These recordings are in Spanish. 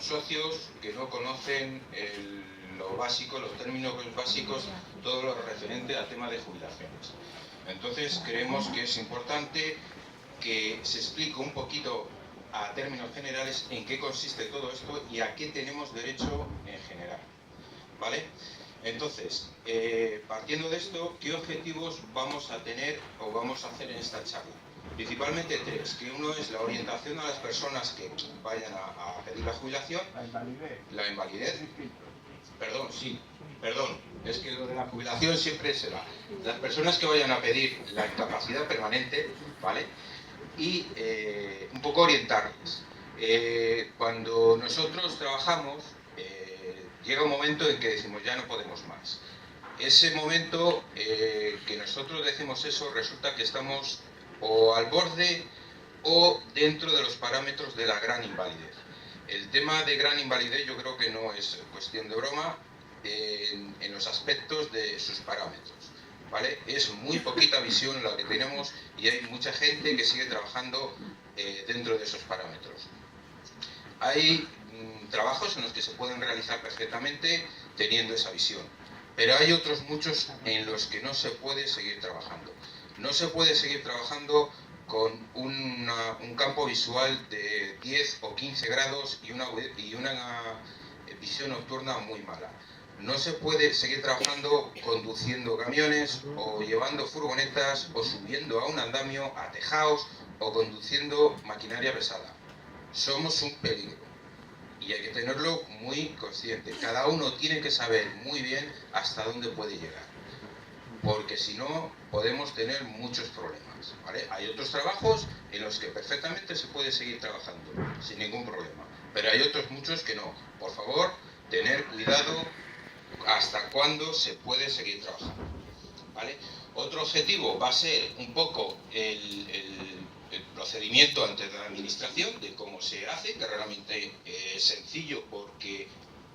son socios que no conocen lo básico, los términos básicos, todo lo referente al tema de jubilaciones. Entonces creemos que es importante que se explique un poquito a términos generales en qué consiste todo esto y a qué tenemos derecho en general, ¿vale? Entonces, partiendo de esto, ¿qué objetivos vamos a tener o vamos a hacer en esta charla? Principalmente tres, que uno es la orientación a las personas que vayan a pedir la jubilación. La invalidez. Perdón, es que lo de la jubilación siempre será las personas que vayan a pedir la incapacidad permanente, ¿vale? Y un poco orientarles. Cuando nosotros trabajamos, llega un momento en que decimos ya no podemos más. Ese momento que nosotros decimos eso, resulta que estamos o al borde o dentro de los parámetros de la gran invalidez. El tema de gran invalidez yo creo que no es cuestión de broma en los aspectos de sus parámetros, ¿vale? Es muy poquita visión la que tenemos y hay mucha gente que sigue trabajando dentro de esos parámetros. Hay trabajos en los que se pueden realizar perfectamente teniendo esa visión, pero hay otros muchos en los que no se puede seguir trabajando. No se puede seguir trabajando con un campo visual de 10 o 15 grados y una visión nocturna muy mala. No se puede seguir trabajando conduciendo camiones o llevando furgonetas o subiendo a un andamio, a tejados o conduciendo maquinaria pesada. Somos un peligro y hay que tenerlo muy consciente. Cada uno tiene que saber muy bien hasta dónde puede llegar, porque si no podemos tener muchos problemas, ¿vale? Hay otros trabajos en los que perfectamente se puede seguir trabajando sin ningún problema, pero hay otros muchos que no. Por favor, tener cuidado hasta cuándo se puede seguir trabajando, ¿vale? Otro objetivo va a ser un poco el procedimiento ante la administración, de cómo se hace, que realmente es sencillo porque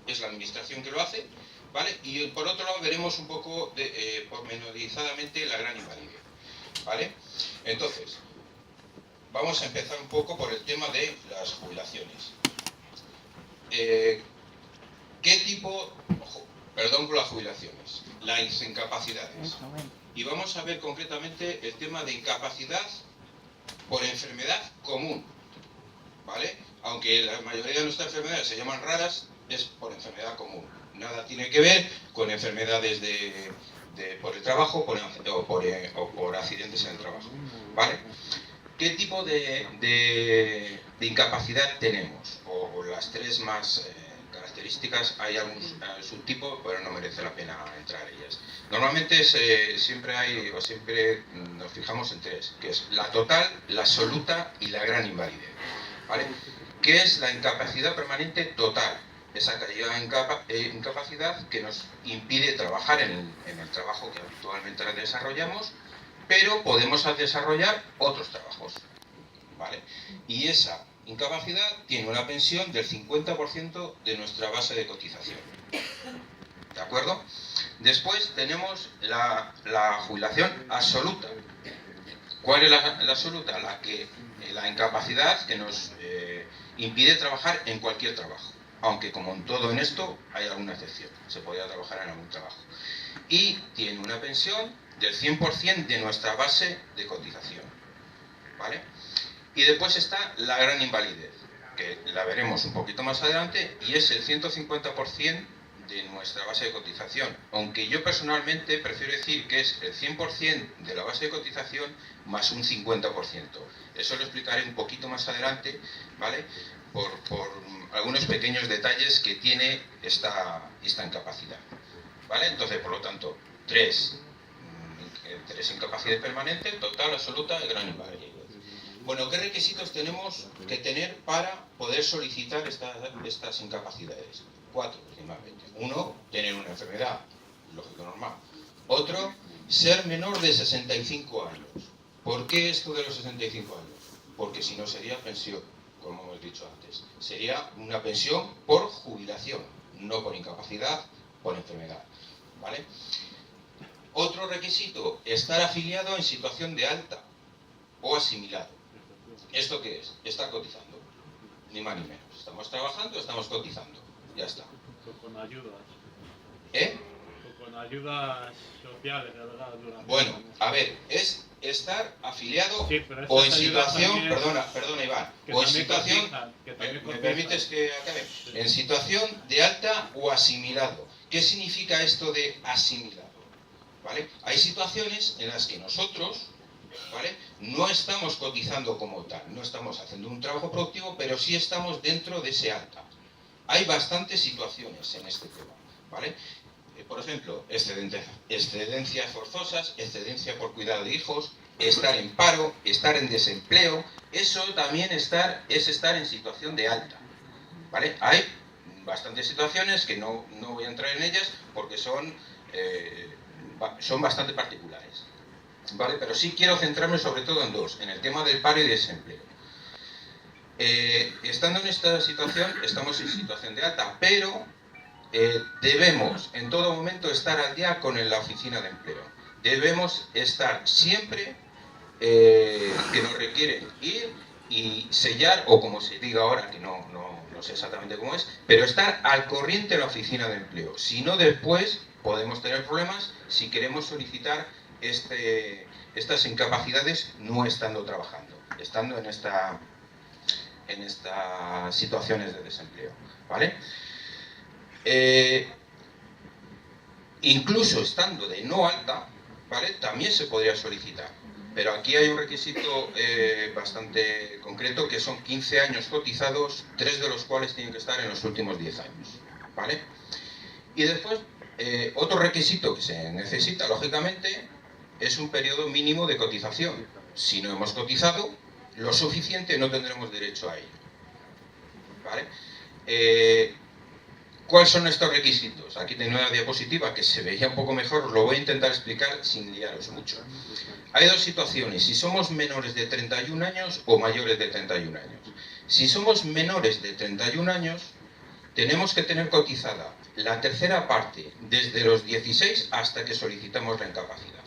es la administración que lo hace, ¿vale? Y por otro lado veremos un poco pormenorizadamente la gran invalidez, ¿vale? Entonces, vamos a empezar un poco por el tema de las jubilaciones. ¿Qué tipo? Perdón por las jubilaciones, las incapacidades. Y vamos a ver concretamente el tema de incapacidad por enfermedad común, ¿vale? Aunque la mayoría de nuestras enfermedades se llaman raras, es por enfermedad común. Nada tiene que ver con enfermedades por el trabajo o por accidentes en el trabajo, ¿vale? ¿Qué tipo de incapacidad tenemos? O las tres más características, hay algún subtipo, pero no merece la pena entrar en ellas. Normalmente siempre nos fijamos en tres, que es la total, la absoluta y la gran invalidez, ¿vale? ¿Qué es la incapacidad permanente total? Esa incapacidad que nos impide trabajar en el trabajo que habitualmente desarrollamos, pero podemos desarrollar otros trabajos, ¿vale? Y esa incapacidad tiene una pensión del 50% de nuestra base de cotización, ¿de acuerdo? Después tenemos la jubilación absoluta. ¿Cuál es la absoluta? La incapacidad que nos impide trabajar en cualquier trabajo, aunque como en todo en esto hay alguna excepción, se podría trabajar en algún trabajo. Y tiene una pensión del 100% de nuestra base de cotización, ¿vale? Y después está la gran invalidez, que la veremos un poquito más adelante, y es el 150% de nuestra base de cotización, aunque yo personalmente prefiero decir que es el 100% de la base de cotización más un 50%. Eso lo explicaré un poquito más adelante, ¿vale? Por algunos pequeños detalles que tiene esta incapacidad, ¿vale? Entonces, por lo tanto, tres incapacidades permanentes, total, absoluta y gran invalidez. Bueno, ¿qué requisitos tenemos que tener para poder solicitar estas incapacidades? 4, principalmente. 1, tener una enfermedad, lógico, normal. Otro, ser menor de 65 años. ¿Por qué esto de los 65 años? Porque si no sería pensión, como hemos dicho antes. Sería una pensión por jubilación, no por incapacidad, por enfermedad, ¿vale? Otro requisito, estar afiliado en situación de alta o asimilado. ¿Esto qué es? Estar cotizando. ni más ni menos. Estamos trabajando, estamos cotizando. Ya está. Con ayudas. ¿Eh? Con ayudas sociales, ¿verdad? Bueno, a ver, es estar afiliado sí, o en situación, perdona Iván, o en situación, ¿me permites que acabe? Sí. En situación de alta o asimilado. ¿Qué significa esto de asimilado? ¿Vale? Hay situaciones en las que nosotros, ¿vale?, no estamos cotizando como tal, no estamos haciendo un trabajo productivo, pero sí estamos dentro de ese alta. Hay bastantes situaciones en este tema, ¿vale? Por ejemplo, excedencias forzosas, excedencia por cuidado de hijos, estar en paro, estar en desempleo, eso también es estar en situación de alta, ¿vale? Hay bastantes situaciones que no voy a entrar en ellas porque son bastante particulares, ¿vale? Pero sí quiero centrarme sobre todo en dos, en el tema del paro y desempleo. Estando en esta situación, estamos en situación de alta, pero debemos en todo momento estar al día con la oficina de empleo. Debemos estar siempre que nos requieren ir y sellar, o como se diga ahora, que no sé exactamente cómo es, pero estar al corriente de la oficina de empleo. Si no, después podemos tener problemas si queremos solicitar estas incapacidades no estando trabajando, estando en estas situaciones de desempleo, ¿vale? Incluso estando de no alta, ¿vale?, también se podría solicitar, pero aquí hay un requisito bastante concreto, que son 15 años cotizados, 3 de los cuales tienen que estar en los últimos 10 años, ¿vale? Y después, otro requisito que se necesita, lógicamente, es un periodo mínimo de cotización. Si no hemos cotizado lo suficiente, no tendremos derecho a ello, ¿vale? ¿Cuáles son estos requisitos? Aquí tengo una diapositiva que se veía un poco mejor, os lo voy a intentar explicar sin liaros mucho. Hay dos situaciones, si somos menores de 31 años o mayores de 31 años. Si somos menores de 31 años, tenemos que tener cotizada la tercera parte desde los 16 hasta que solicitamos la incapacidad,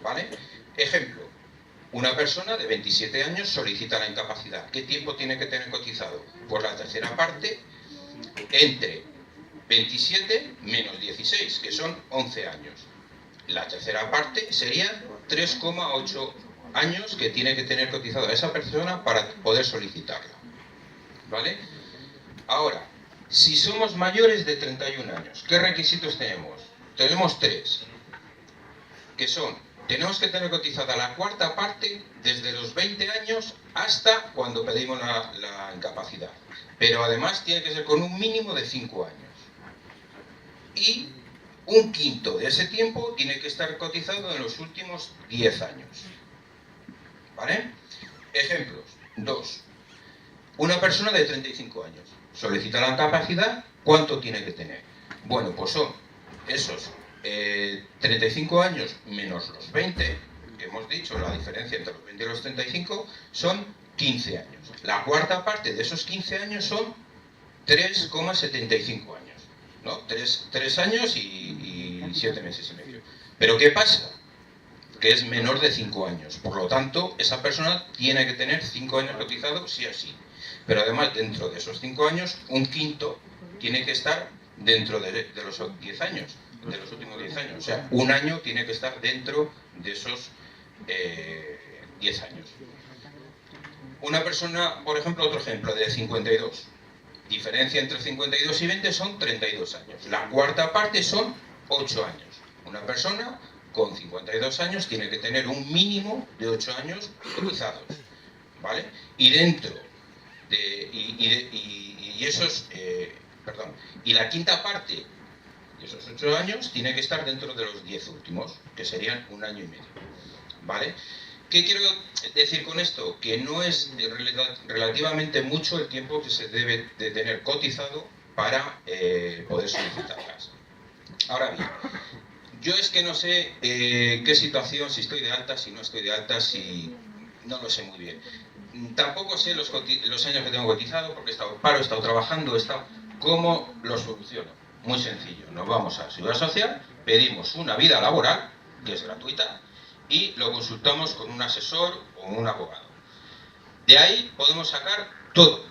¿vale? Ejemplo, una persona de 27 años solicita la incapacidad. ¿Qué tiempo tiene que tener cotizado? Pues la tercera parte entre 27 menos 16, que son 11 años. La tercera parte serían 3,8 años que tiene que tener cotizado a esa persona para poder solicitarla, ¿vale? Ahora, si somos mayores de 31 años, ¿qué requisitos tenemos? Tenemos tres, que son: tenemos que tener cotizada la cuarta parte desde los 20 años hasta cuando pedimos la incapacidad. Pero además tiene que ser con un mínimo de 5 años. Y un quinto de ese tiempo tiene que estar cotizado en los últimos 10 años. ¿Vale? Ejemplos. 2. Una persona de 35 años solicita la incapacidad, ¿cuánto tiene que tener? Bueno, pues son esos 35 años menos los 20, que hemos dicho, la diferencia entre los 20 y los 35, son 15 años. La cuarta parte de esos 15 años son 3,75 años, ¿no? 3 años y 7 meses y medio. Pero ¿qué pasa? Que es menor de 5 años. Por lo tanto, esa persona tiene que tener 5 años cotizados sí o sí. Pero además, dentro de esos 5 años, un quinto tiene que estar dentro de los 10 años, de los últimos 10 años. O sea, un año tiene que estar dentro de esos 10 años. Una persona, por ejemplo, otro ejemplo, de 52. Diferencia entre 52 y 20 son 32 años. La cuarta parte son 8 años. Una persona con 52 años tiene que tener un mínimo de 8 años cotizados, ¿vale? Y dentro de... Y la quinta parte de esos 8 años tiene que estar dentro de los 10 últimos, que serían un año y medio, ¿vale? ¿Qué quiero decir con esto? Que no es relativamente mucho el tiempo que se debe de tener cotizado para poder solicitarlas. Ahora bien, yo es que no sé qué situación, si estoy de alta, si no estoy de alta, si... no lo sé muy bien. Tampoco sé los años que tengo cotizado, porque he estado en paro, he estado trabajando, he estado... ¿Cómo lo soluciono? Muy sencillo, nos vamos a la Seguridad Social, pedimos una vida laboral, que es gratuita, y lo consultamos con un asesor o un abogado. De ahí podemos sacar todo.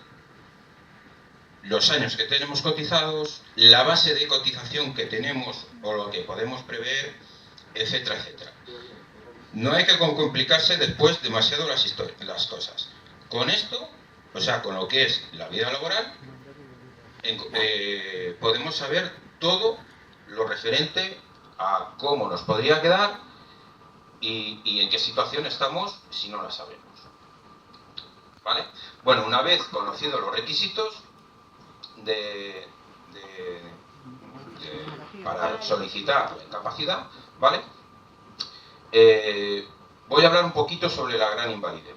los años que tenemos cotizados, la base de cotización que tenemos o lo que podemos prever, etcétera, etcétera. No hay que complicarse después demasiado las cosas. Con esto, o sea, con lo que es la vida laboral, podemos saber todo lo referente a cómo nos podría quedar y en qué situación estamos si no la sabemos. ¿Vale? Bueno, una vez conocidos los requisitos para solicitar la incapacidad, ¿vale? Voy a hablar un poquito sobre la gran invalidez.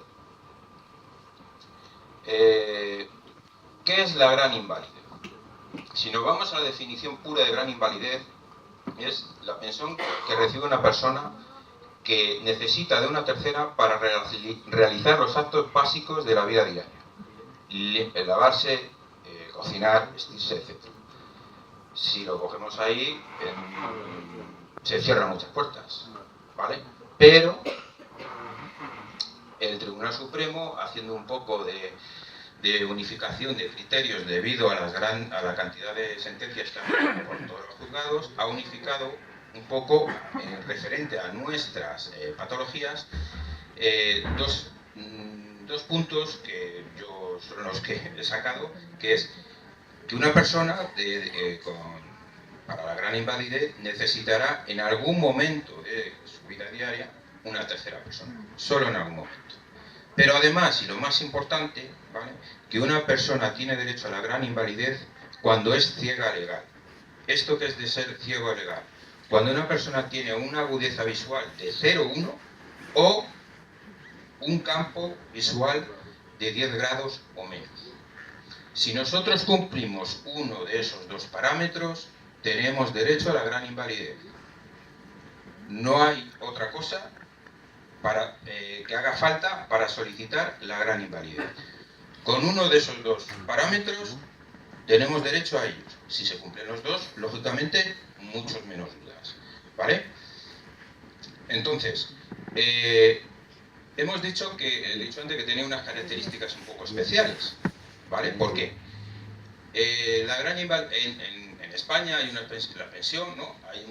¿Qué es la gran invalidez? Si nos vamos a la definición pura de gran invalidez, es la pensión que recibe una persona que necesita de una tercera para realizar los actos básicos de la vida diaria. Lavarse, cocinar, vestirse, etc. Si lo cogemos ahí, se cierran muchas puertas, ¿vale? Pero el Tribunal Supremo, haciendo un poco de unificación de criterios debido a la cantidad de sentencias que han habido por todos los juzgados, ha unificado un poco referente a nuestras patologías dos puntos que yo son los que he sacado, que es que una persona para la gran invalidez necesitará en algún momento de su vida diaria una tercera persona, solo en algún momento. Pero además, y lo más importante, ¿vale?, que una persona tiene derecho a la gran invalidez cuando es ciega legal. ¿Esto qué es de ser ciego legal? Cuando una persona tiene una agudeza visual de 0,1 o un campo visual de 10 grados o menos. Si nosotros cumplimos uno de esos dos parámetros, tenemos derecho a la gran invalidez. No hay otra cosa que haga falta para solicitar la gran invalidez. Con uno de esos dos parámetros tenemos derecho a ellos. Si se cumplen los dos, lógicamente, muchos menos dudas, ¿vale? Entonces, hemos dicho que, he dicho antes que tenía unas características un poco especiales, ¿vale? ¿Por qué? La gran en España hay la pensión, ¿no? Hay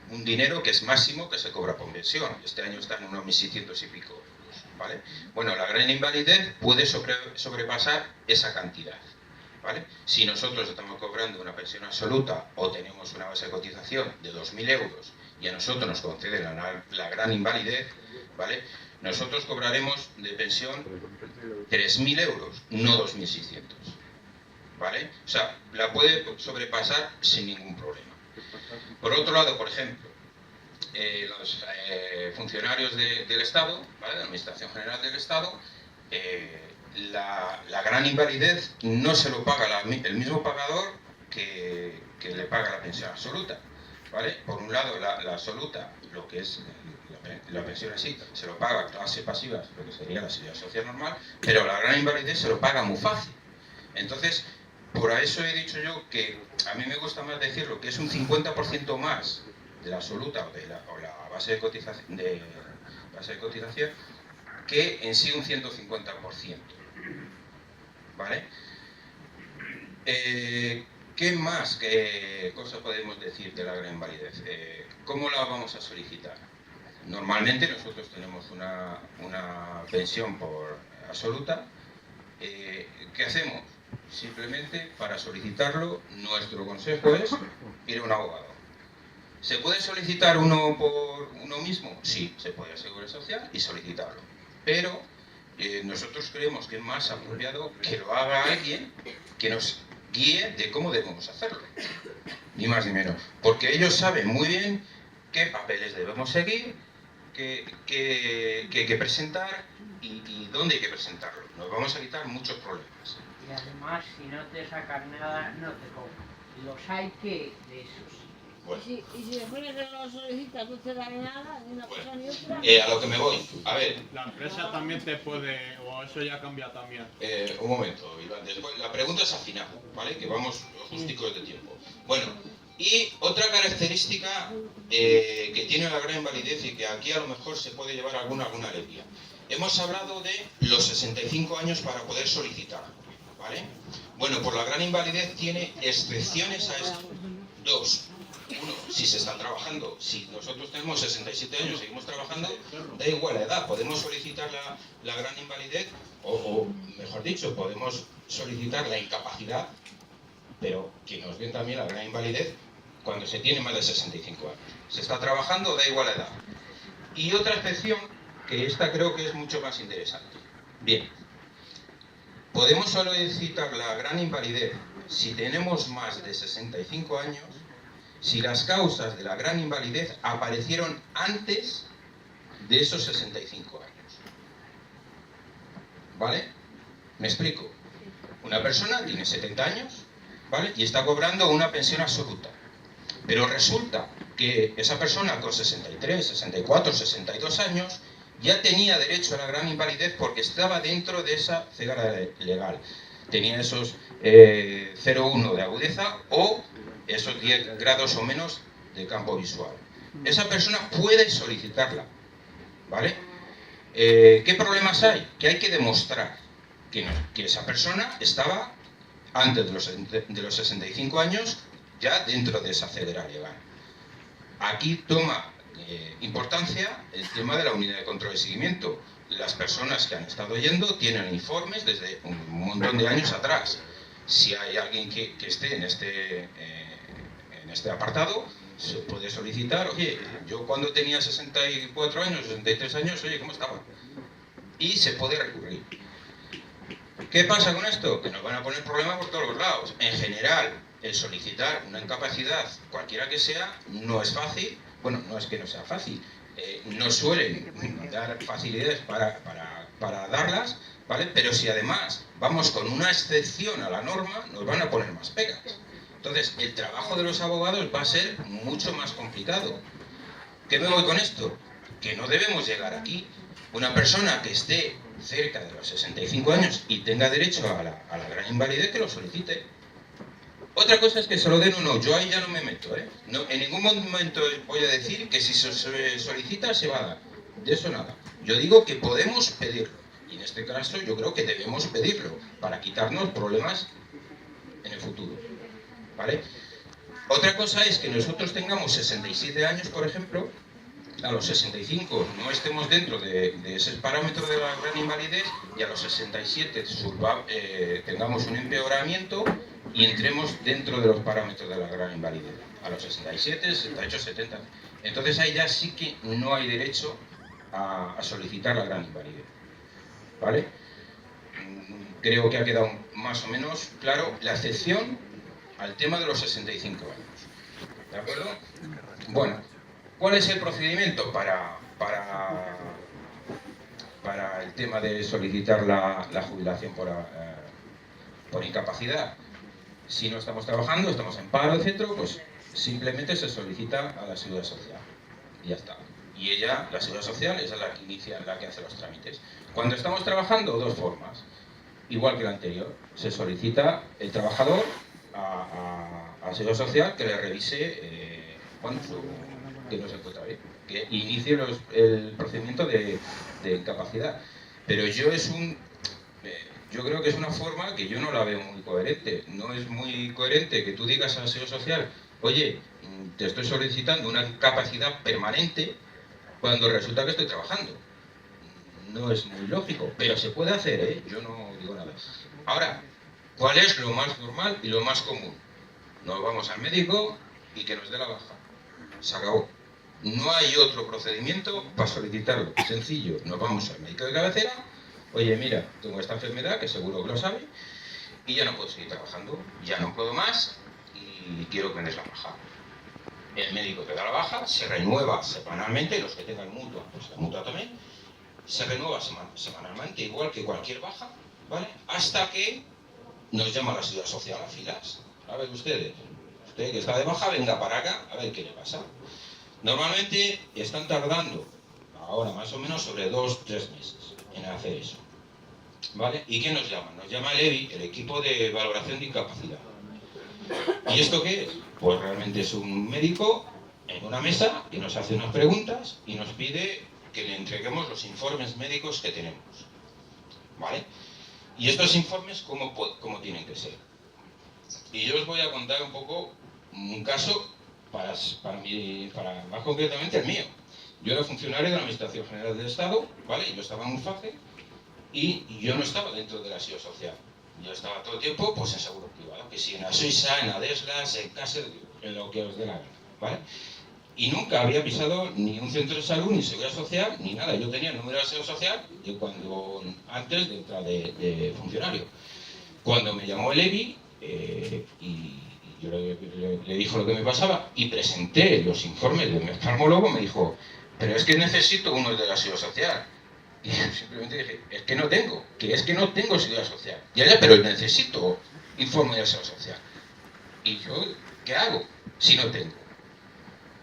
un dinero que es máximo que se cobra por pensión. Este año está en unos 1.600 y pico euros, ¿vale? Bueno, la gran invalidez puede sobrepasar esa cantidad, ¿vale? Si nosotros estamos cobrando una pensión absoluta o tenemos una base de cotización de 2.000 euros y a nosotros nos conceden la gran invalidez, ¿vale?, nosotros cobraremos de pensión 3.000 euros, no 2.600, ¿vale? O sea, la puede sobrepasar sin ningún problema. Por otro lado, por ejemplo, los funcionarios del Estado, ¿vale?, de la Administración General del Estado, la gran invalidez no se lo paga el mismo pagador que le paga la pensión absoluta, ¿vale? Por un lado, la absoluta, lo que es la pensión así, se lo paga clase pasiva, lo que sería la seguridad social normal, pero la gran invalidez se lo paga muy fácil. Entonces, por eso he dicho yo que a mí me gusta más decirlo, que es un 50% más de la absoluta o la base de cotización, que en sí un 150%, ¿vale? ¿Qué más cosas podemos decir de la gran invalidez? ¿Cómo la vamos a solicitar? Normalmente nosotros tenemos una pensión por absoluta. ¿Qué hacemos? Simplemente, para solicitarlo, nuestro consejo es ir a un abogado. ¿Se puede solicitar uno por uno mismo? Sí, se puede a Seguridad Social y solicitarlo. Pero nosotros creemos que es más apropiado que lo haga alguien que nos guíe de cómo debemos hacerlo. Ni más ni menos. Porque ellos saben muy bien qué papeles debemos seguir, qué hay que presentar y dónde hay que presentarlo. Nos vamos a quitar muchos problemas. Y además, si no te sacan nada, no te cobran. Los hay que de esos. Bueno. Y si después de que lo solicitas no te dan nada, ni una cosa ni otra. A lo que me voy. A ver. La empresa también te puede, o eso ya cambia también. Un momento, Iván. Después, la pregunta es al final, ¿vale? Que vamos justicos de tiempo. Bueno, y otra característica que tiene la gran invalidez y que aquí a lo mejor se puede llevar alguna alegría. Hemos hablado de los 65 años para poder solicitar, ¿vale? Bueno, pues la gran invalidez tiene excepciones a esto. Dos. Uno, si se está trabajando. Si nosotros tenemos 67 años y seguimos trabajando, da igual la edad. Podemos solicitar la gran invalidez, o mejor dicho, podemos solicitar la incapacidad, pero que nos den también la gran invalidez cuando se tiene más de 65 años. Se está trabajando, da igual la edad. Y otra excepción, que esta creo que es mucho más interesante. Bien, podemos solicitar la gran invalidez si tenemos más de 65 años, si las causas de la gran invalidez aparecieron antes de esos 65 años. ¿Vale? Me explico. Una persona tiene 70 años, ¿vale? Y está cobrando una pensión absoluta. Pero resulta que esa persona con 63, 64, 62 años ya tenía derecho a la gran invalidez porque estaba dentro de esa ceguera legal. Tenía esos 0,1 de agudeza o esos 10 grados o menos de campo visual. Esa persona puede solicitarla, ¿vale? ¿Qué problemas hay? Que hay que demostrar que esa persona estaba antes de los 65 años ya dentro de esa ceguera legal. Aquí toma importancia el tema de la unidad de control y seguimiento. Las personas que han estado yendo tienen informes desde un montón de años atrás. Si hay alguien que esté en este apartado, se puede solicitar, oye, yo cuando tenía 64 años, 63 años, oye, ¿cómo estaba? Y se puede recurrir. ¿Qué pasa con esto? Que nos van a poner problemas por todos los lados. En general, el solicitar una incapacidad, cualquiera que sea, no es fácil. Bueno, no es que no sea fácil. No suelen dar facilidades para darlas, ¿vale? Pero si además vamos con una excepción a la norma, nos van a poner más pegas. Entonces, el trabajo de los abogados va a ser mucho más complicado. ¿Qué me voy con esto? Que no debemos llegar aquí. Una persona que esté cerca de los 65 años y tenga derecho a la gran invalidez, que lo solicite. Otra cosa es que se lo den o no. Yo ahí ya no me meto, ¿eh? No, en ningún momento voy a decir que si se solicita se va a dar. De eso nada. Yo digo que podemos pedirlo. Y en este caso yo creo que debemos pedirlo para quitarnos problemas en el futuro. ¿Vale? Otra cosa es que nosotros tengamos 67 años, por ejemplo, a los 65 no estemos dentro de ese parámetro de la gran invalidez y a los 67 tengamos un empeoramiento y entremos dentro de los parámetros de la gran invalidez. A los 67, 68, 70. Entonces ahí ya sí que no hay derecho a solicitar la gran invalidez. ¿Vale? Creo que ha quedado más o menos claro la excepción al tema de los 65 años. ¿De acuerdo? Bueno, ¿cuál es el procedimiento para el tema de solicitar la jubilación por incapacidad? Si no estamos trabajando, estamos en paro, etc., pues simplemente se solicita a la Seguridad Social. Y ya está. Y ella, la Seguridad Social, es la que inicia, la que hace los trámites. Cuando estamos trabajando, dos formas. Igual que la anterior, se solicita el trabajador a la Seguridad Social que le revise que no se encuentra bien, que inicie el procedimiento de incapacidad. Pero yo creo que es una forma que yo no la veo muy coherente. No es muy coherente que tú digas a la Seguridad Social, oye, te estoy solicitando una incapacidad permanente cuando resulta que estoy trabajando. No es muy lógico, pero se puede hacer, ¿eh? Yo no digo nada. Ahora, ¿cuál es lo más normal y lo más común? Nos vamos al médico y que nos dé la baja. Se acabó. No hay otro procedimiento para solicitarlo. Sencillo, nos vamos al médico de cabecera. Oye, mira, tengo esta enfermedad, que seguro que lo sabe, y ya no puedo seguir trabajando, ya no puedo más y quiero que me des la baja. El médico te da la baja, se renueva semanalmente, los que tengan mutua, pues la mutua también, se renueva semanalmente, igual que cualquier baja, ¿vale? Hasta que nos llama la Seguridad Social a filas. A ver ustedes, usted que está de baja, venga para acá, a ver qué le pasa. Normalmente están tardando, ahora más o menos, sobre 2-3 meses en hacer eso. ¿Vale? ¿Y qué nos llama? Nos llama el EBI, el equipo de valoración de incapacidad. ¿Y esto qué es? Pues realmente es un médico en una mesa que nos hace unas preguntas y nos pide que le entreguemos los informes médicos que tenemos. ¿Vale? Y estos informes, ¿cómo tienen que ser? yo os voy a contar un poco un caso para más concretamente el mío. Yo era funcionario de la Administración General del Estado, ¿vale? Yo estaba en UFAGE y yo no estaba dentro de la Seguridad Social. Yo estaba todo el tiempo pues en seguro privado, que si en la Suiza, en Adeslas, en Kassel, en lo que os dé la gana, ¿vale? Y nunca había pisado ni un centro de salud, ni seguridad social, ni nada. Yo tenía el número de seguridad social antes de entrar de funcionario. Cuando me llamó el EBI y yo le dije lo que me pasaba y presenté los informes de mi oftalmólogo, me dijo, pero es que necesito uno de la seguridad social. Y yo simplemente dije, es que no tengo seguridad social. Ya, pero necesito informe de la seguridad social. Y yo, ¿qué hago si no tengo?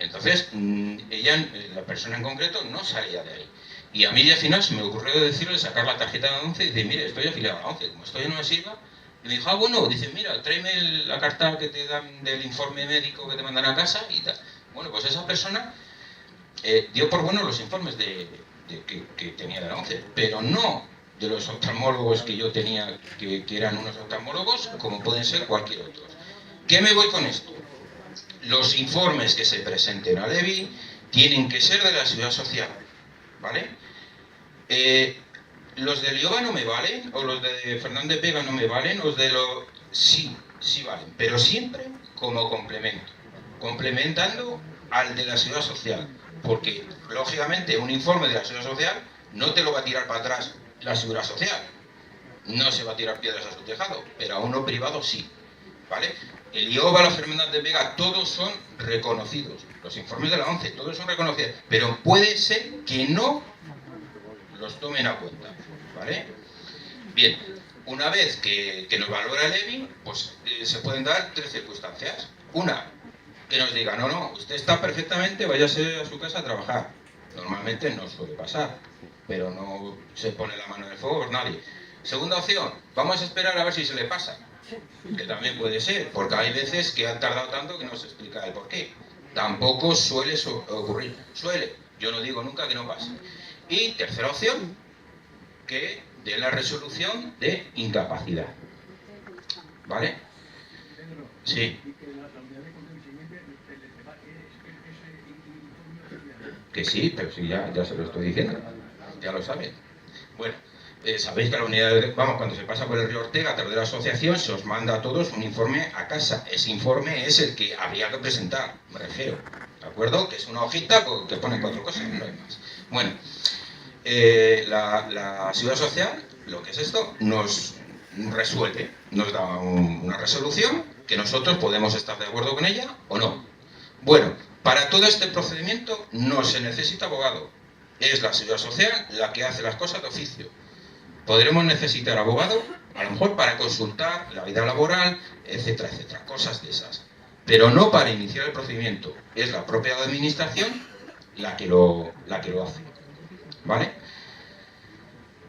Entonces, la persona en concreto no salía de ahí. Y a mí al final se me ocurrió decirle, sacar la tarjeta de la ONCE y decir, mire, estoy afiliado a la ONCE, como esto ya no me sirva. Y me dijo, bueno, dice, mira, tráeme la carta que te dan del informe médico que te mandan a casa y tal. Bueno, pues esa persona dio por bueno los informes que tenía de la ONCE, pero no de los oftalmólogos que yo tenía, que eran unos oftalmólogos, como pueden ser cualquier otro. ¿Qué me voy con esto? Los informes que se presenten a EBI tienen que ser de la Seguridad Social, ¿vale? Los de Liova no me valen, o los de Fernández Vega no me valen, sí valen, pero siempre como complemento, complementando al de la Seguridad Social, porque lógicamente un informe de la Seguridad Social no te lo va a tirar para atrás la Seguridad Social, no se va a tirar piedras a su tejado, pero a uno privado sí, ¿vale? El IOVA, la Fernández Vega, todos son reconocidos. Los informes de la ONCE, todos son reconocidos. Pero puede ser que no los tomen a cuenta, ¿vale? Bien, una vez que nos valora el EBI, pues se pueden dar tres circunstancias. Una, que nos diga, no, usted está perfectamente, váyase a su casa a trabajar. Normalmente no suele pasar, pero no se pone la mano en el fuego por nadie. Segunda opción, vamos a esperar a ver si se le pasa. Que también puede ser, porque hay veces que han tardado tanto que no se explica el porqué. Tampoco suele ocurrir. Suele, yo no digo nunca que no pase. Y tercera opción, que dé la resolución de incapacidad. ¿Vale? Sí. Que sí, pero sí, ya se lo estoy diciendo. Ya lo saben. Bueno. Sabéis que la unidad cuando se pasa por el río Ortega a través de la asociación se os manda a todos un informe a casa. Ese informe es el que habría que presentar, me refiero, ¿de acuerdo? Que es una hojita que pone 4 cosas, no hay más. Bueno, la Seguridad Social, lo que es esto, nos resuelve, nos da una resolución que nosotros podemos estar de acuerdo con ella o no. Bueno, para todo este procedimiento no se necesita abogado. Es la Seguridad Social la que hace las cosas de oficio. Podremos necesitar abogado, a lo mejor para consultar la vida laboral, etcétera, etcétera, cosas de esas. Pero no para iniciar el procedimiento. Es la propia administración la que lo hace. ¿Vale?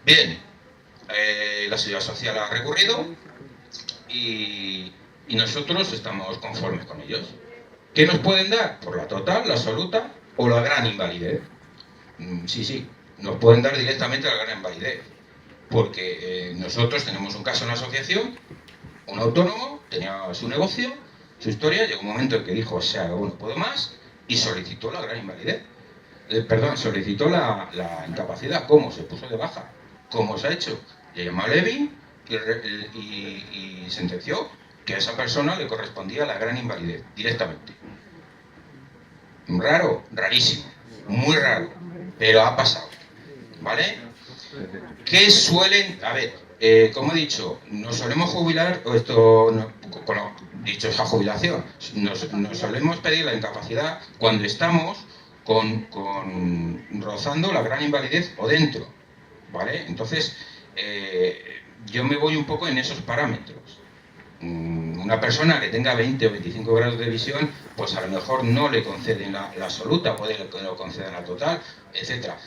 Bien, la Seguridad Social ha recurrido y nosotros estamos conformes con ellos. ¿Qué nos pueden dar? Por la total, la absoluta o la gran invalidez. Sí, nos pueden dar directamente la gran invalidez. Porque nosotros tenemos un caso en la asociación, un autónomo, tenía su negocio, su historia, llegó un momento en que dijo, no puedo más, y solicitó la gran invalidez. Solicitó la incapacidad. ¿Cómo? Se puso de baja. ¿Cómo se ha hecho? Le llamó a EBI y sentenció que a esa persona le correspondía la gran invalidez, directamente. Raro, rarísimo, muy raro, pero ha pasado, ¿vale? ¿Qué suelen...? A ver, como he dicho, nos solemos jubilar, dicho esa jubilación, nos solemos pedir la incapacidad cuando estamos rozando la gran invalidez o dentro, ¿vale? Entonces, yo me voy un poco en esos parámetros. Una persona que tenga 20 o 25 grados de visión, pues a lo mejor no le conceden la absoluta, puede que lo concedan la total, etcétera.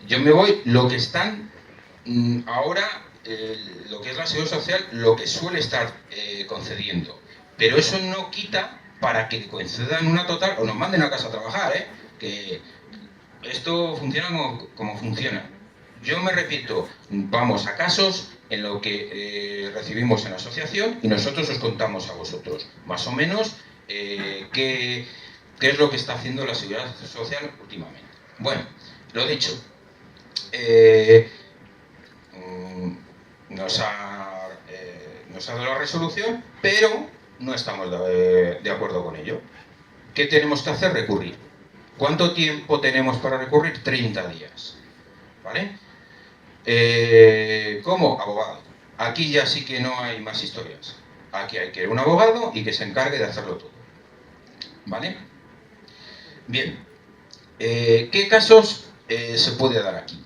Yo me voy, lo que están ahora, lo que es la Seguridad Social, lo que suele estar concediendo. Pero eso no quita para que concedan una total o nos manden a casa a trabajar, que esto funciona como funciona. Yo me repito, vamos a casos en lo que recibimos en la asociación y nosotros os contamos a vosotros, más o menos, qué es lo que está haciendo la Seguridad Social últimamente. Bueno, lo dicho, nos ha dado la resolución, pero no estamos de acuerdo con ello. ¿Qué tenemos que hacer? Recurrir. ¿Cuánto tiempo tenemos para recurrir? 30 días. ¿Vale? ¿Cómo? Abogado. Aquí ya sí que no hay más historias. Aquí hay que ir a un abogado y que se encargue de hacerlo todo. ¿Vale? Bien. ¿Qué casos se puede dar aquí?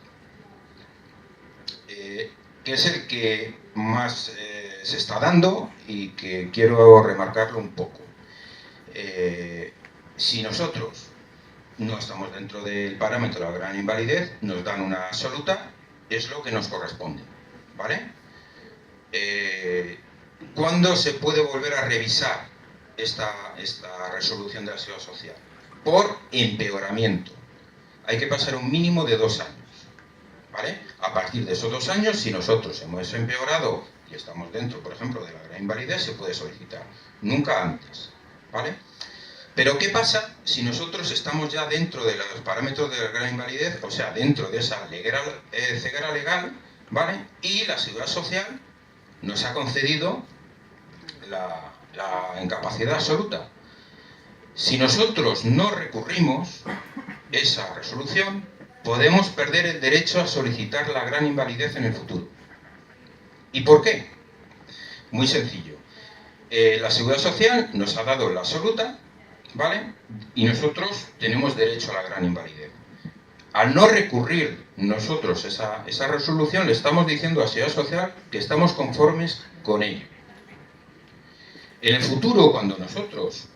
Que es el que más se está dando y que quiero remarcarlo un poco. Si nosotros no estamos dentro del parámetro de la gran invalidez, nos dan una absoluta, es lo que nos corresponde, ¿vale? ¿Cuándo se puede volver a revisar esta resolución de la Seguridad Social? Por empeoramiento. Hay que pasar un mínimo de 2 años, ¿vale? A partir de esos 2 años, si nosotros hemos empeorado y estamos dentro, por ejemplo, de la gran invalidez, se puede solicitar. Nunca antes, ¿vale? Pero ¿qué pasa si nosotros estamos ya dentro de los parámetros de la gran invalidez, o sea, dentro de esa ceguera legal, ¿vale? Y la Seguridad Social nos ha concedido la incapacidad absoluta. Si nosotros no recurrimos esa resolución, podemos perder el derecho a solicitar la gran invalidez en el futuro. ¿Y por qué? Muy sencillo. La Seguridad Social nos ha dado la absoluta, ¿vale? Y nosotros tenemos derecho a la gran invalidez. Al no recurrir nosotros esa resolución, le estamos diciendo a la Seguridad Social que estamos conformes con ello. En el futuro, cuando nosotros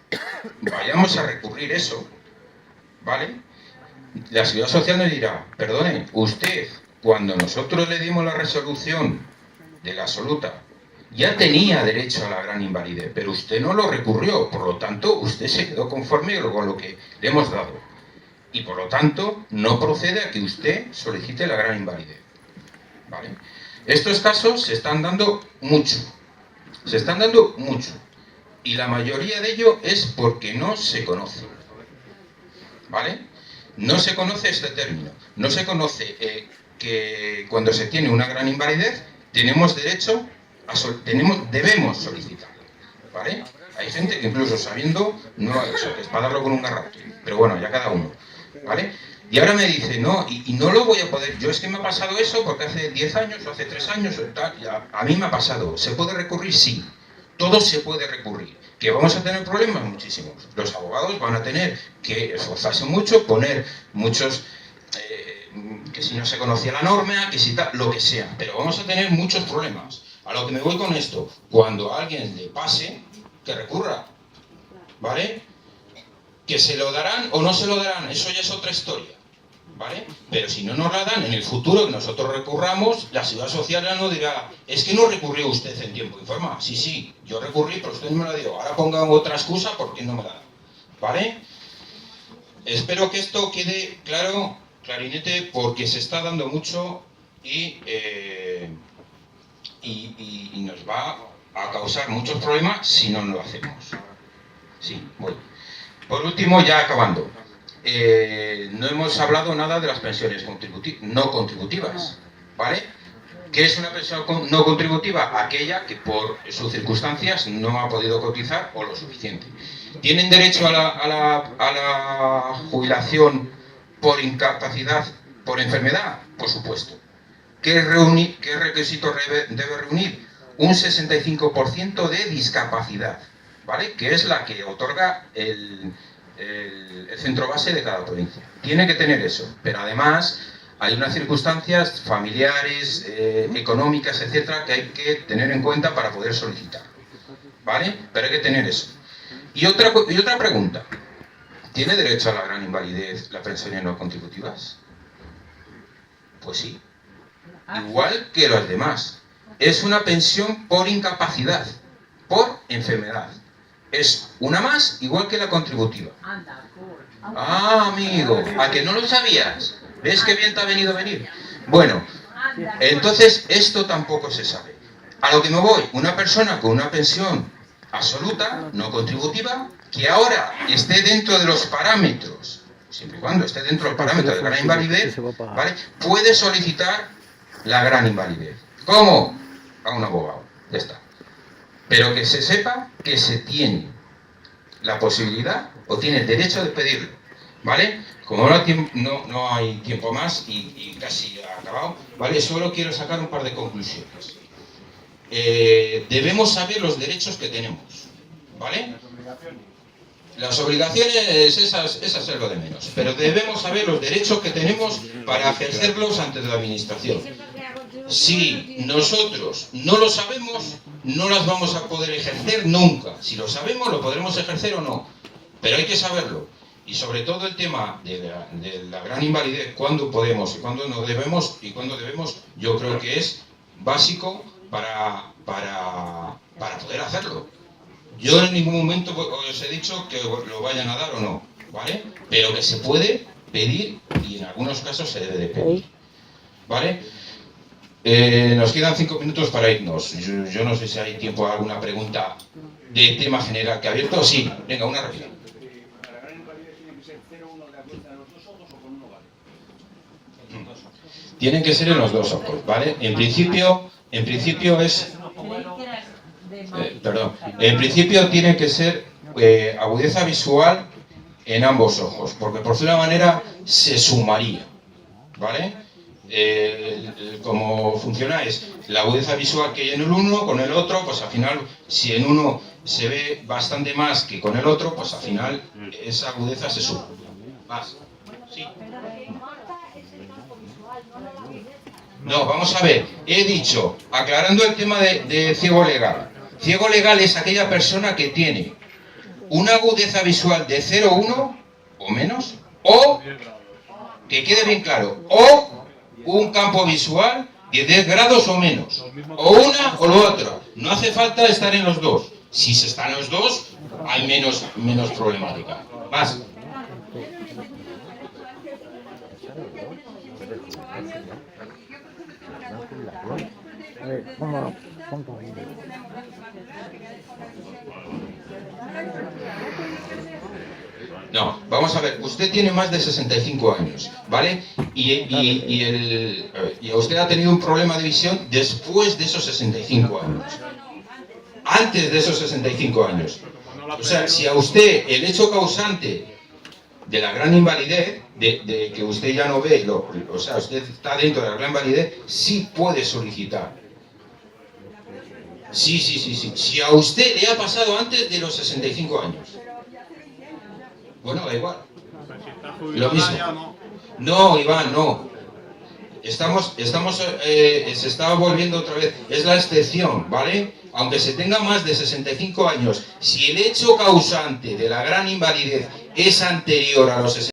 vayamos a recurrir eso, ¿vale? La Seguridad Social nos dirá, perdone, usted, cuando nosotros le dimos la resolución de la absoluta, ya tenía derecho a la gran invalidez, pero usted no lo recurrió, por lo tanto, usted se quedó conforme con lo que le hemos dado. Y por lo tanto, no procede a que usted solicite la gran invalidez. ¿Vale? Estos casos se están dando mucho. Se están dando mucho. Y la mayoría de ello es porque no se conoce. ¿Vale? No se conoce este término. No se conoce que cuando se tiene una gran invalidez, tenemos derecho debemos solicitarlo, ¿vale? Hay gente que incluso sabiendo no lo ha hecho, que es para darlo con un garrote, pero bueno, ya cada uno, ¿vale? Y ahora me dice, no, y no lo voy a poder, yo es que me ha pasado eso porque hace 10 años o hace 3 años o tal, a mí me ha pasado, ¿se puede recurrir? Sí, todo se puede recurrir. ¿Que vamos a tener problemas? Muchísimos. Los abogados van a tener que esforzarse mucho, poner muchos... que si no se conocía la norma, que si tal, lo que sea, pero vamos a tener muchos problemas. A lo que me voy con esto, cuando a alguien le pase, que recurra, ¿vale? Que se lo darán o no se lo darán, eso ya es otra historia, ¿vale? Pero si no nos la dan, en el futuro que nosotros recurramos, la Seguridad Social ya no dirá, es que no recurrió usted en tiempo y forma. Sí, yo recurrí, pero usted no me la dio, ahora pongan otra excusa porque no me la dan, ¿vale? Espero que esto quede claro, clarinete, porque se está dando mucho y nos va a causar muchos problemas si no lo hacemos. Sí, voy. Por último, ya acabando, no hemos hablado nada de las pensiones no contributivas, ¿vale? ¿Qué es una pensión no contributiva? Aquella que por sus circunstancias no ha podido cotizar o lo suficiente. ¿Tienen derecho a la jubilación por incapacidad, por enfermedad? Por supuesto. ¿Qué requisitos debe reunir? Un 65% de discapacidad, ¿vale? Que es la que otorga el centro base de cada provincia. Tiene que tener eso, pero además hay unas circunstancias familiares, económicas, etcétera, que hay que tener en cuenta para poder solicitar, ¿vale? Pero hay que tener eso. Y otra pregunta, ¿tiene derecho a la gran invalidez las pensiones no contributivas? Pues sí. Igual que los demás. Es una pensión por incapacidad, por enfermedad. Es una más, igual que la contributiva. Ah, amigo, ¿a que no lo sabías? ¿Ves qué bien te ha venido a venir? Bueno, Entonces, esto tampoco se sabe. A lo que me voy, una persona con una pensión absoluta, no contributiva, que ahora esté dentro de los parámetros, siempre y cuando esté dentro del parámetro de gran invalidez, ¿vale?, puede solicitar la gran invalidez. ¿Cómo? A un abogado, ya está. Pero que se sepa que se tiene la posibilidad o tiene el derecho de pedirlo, ¿vale? Como no hay tiempo más y casi ha acabado, ¿vale? Solo quiero sacar un par de conclusiones. Debemos saber los derechos que tenemos, ¿vale? Las obligaciones, esas es lo de menos, pero debemos saber los derechos que tenemos para ejercerlos ante la administración. Si nosotros no lo sabemos, no las vamos a poder ejercer nunca. Si lo sabemos, lo podremos ejercer o no, pero hay que saberlo. Y sobre todo el tema de la gran invalidez, cuándo podemos y cuándo no debemos y cuándo debemos, yo creo que es básico para poder hacerlo. Yo en ningún momento os he dicho que lo vayan a dar o no, ¿vale? Pero que se puede pedir y en algunos casos se debe de pedir, ¿vale? Nos quedan 5 minutos para irnos. Yo no sé si hay tiempo a alguna pregunta de tema general que ha abierto. Sí, venga, una rápida. ¿Para la gran invalidez tiene que ser 0,1 de la cuenta de los dos ojos o con uno vale? Tienen que ser en los dos ojos, ¿vale? En principio es... En principio tiene que ser agudeza visual en ambos ojos, porque por cierta manera se sumaría, ¿vale? Como funciona es la agudeza visual que hay en el uno con el otro, pues al final, si en uno se ve bastante más que con el otro, pues al final esa agudeza se suma. Más. Sí. No, vamos a ver, he dicho, aclarando el tema de ciego legal. Ciego legal es aquella persona que tiene una agudeza visual de 0,1 o menos, o, que quede bien claro, o un campo visual de 10 grados o menos, o una o lo otro. No hace falta estar en los dos. Si se está en los dos, hay menos problemática. Más. No, vamos a ver, usted tiene más de 65 años, ¿vale? Y usted ha tenido un problema de visión después de esos 65 años. Antes de esos 65 años. O sea, si a usted el hecho causante de la gran invalidez, de que usted ya no ve, o sea, usted está dentro de la gran invalidez, sí puede solicitar. Sí. Si a usted le ha pasado antes de los 65 años. Bueno, da igual. Lo mismo. No, Iván, no. Se está volviendo otra vez. Es la excepción, ¿vale? Aunque se tenga más de 65 años, si el hecho causante de la gran invalidez es anterior a los 65